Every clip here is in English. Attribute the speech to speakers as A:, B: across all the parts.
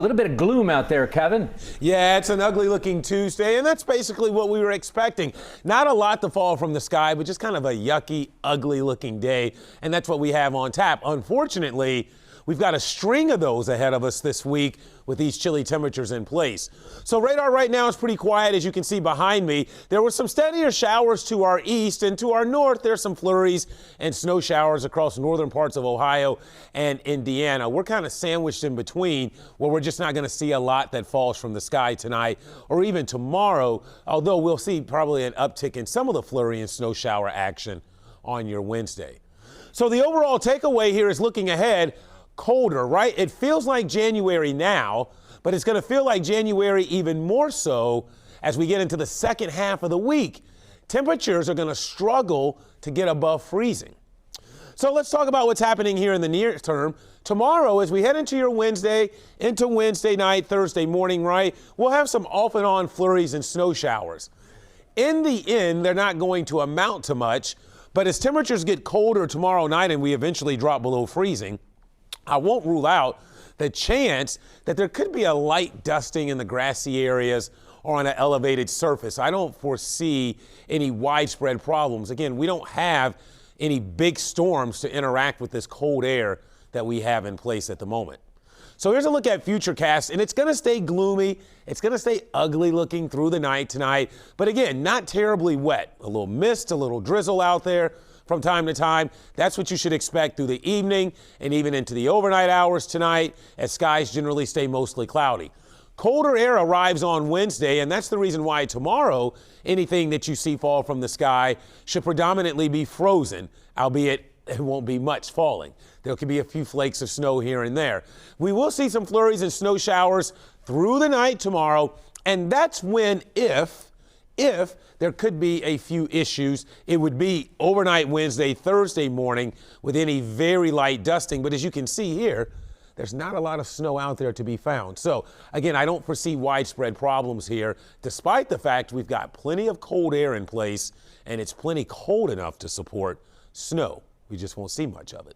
A: A little bit of gloom out there, Kevin.
B: Yeah, it's an ugly looking Tuesday, and that's basically what we were expecting. Not a lot to fall from the sky, but just kind of a yucky, ugly looking day, and that's what we have on tap. Unfortunately, we've got a string of those ahead of us this week with these chilly temperatures in place. So radar right now is pretty quiet, as you can see behind me. There were some steadier showers to our east, and to our north there's some flurries and snow showers across northern parts of Ohio and Indiana. We're kind of sandwiched in between, where we're just not going to see a lot that falls from the sky tonight or even tomorrow, although we'll see probably an uptick in some of the flurry and snow shower action on your Wednesday. So the overall takeaway here is looking ahead. Colder, right? It feels like January now, but it's going to feel like January even more so as we get into the second half of the week. Temperatures are going to struggle to get above freezing. So let's talk about what's happening here in the near term. Tomorrow, as we head into your Wednesday, into Wednesday night, Thursday morning, right, we'll have some off and on flurries and snow showers. In the end, they're not going to amount to much, but as temperatures get colder tomorrow night and we eventually drop below freezing, I won't rule out the chance that there could be a light dusting in the grassy areas or on an elevated surface. I don't foresee any widespread problems. Again, we don't have any big storms to interact with this cold air that we have in place at the moment. So here's a look at Futurecast, and it's going to stay gloomy. It's going to stay ugly looking through the night tonight. But again, not terribly wet. A little mist, a little drizzle out there from time to time. That's what you should expect through the evening and even into the overnight hours tonight, as skies generally stay mostly cloudy. Colder air arrives on Wednesday, and that's the reason why tomorrow anything that you see fall from the sky should predominantly be frozen, albeit it won't be much falling. There could be a few flakes of snow here and there. We will see some flurries and snow showers through the night tomorrow, and that's when, if there could be a few issues, it would be overnight Wednesday, Thursday morning with any very light dusting. But as you can see here, there's not a lot of snow out there to be found. So again, I don't foresee widespread problems here, despite the fact we've got plenty of cold air in place and it's plenty cold enough to support snow. We just won't see much of it.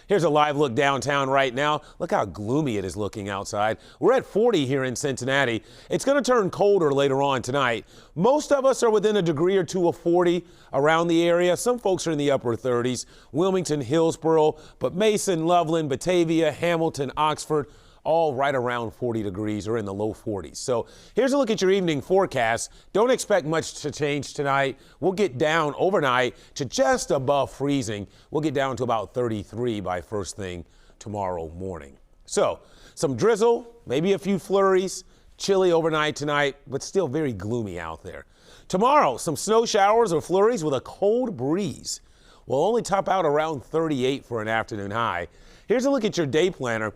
B: Here's a live look downtown right now. Look how gloomy it is looking outside. We're at 40 here in Cincinnati. It's going to turn colder later on tonight. Most of us are within a degree or two of 40 around the area. Some folks are in the upper 30s. Wilmington, Hillsborough, but Mason, Loveland, Batavia, Hamilton, Oxford, all right around 40 degrees or in the low 40s. So here's a look at your evening forecast. Don't expect much to change tonight. We'll get down overnight to just above freezing. We'll get down to about 33 by first thing tomorrow morning. So some drizzle, maybe a few flurries, chilly overnight tonight, but still very gloomy out there. Tomorrow, some snow showers or flurries with a cold breeze. We'll only top out around 38 for an afternoon high. Here's a look at your day planner.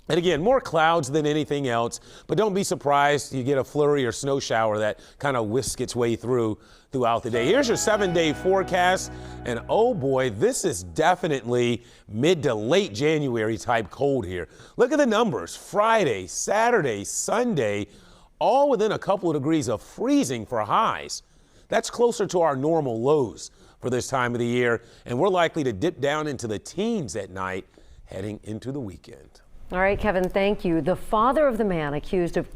B: And again, more clouds than anything else, but don't be surprised you get a flurry or snow shower that kind of whisks its way throughout the day. Here's your 7-day forecast, and oh boy, this is definitely mid to late January type cold here. Look at the numbers. Friday, Saturday, Sunday, all within a couple of degrees of freezing for highs. That's closer to our normal lows for this time of the year, and we're likely to dip down into the teens at night heading into the weekend.
C: All right, Kevin, thank you. The father of the man accused of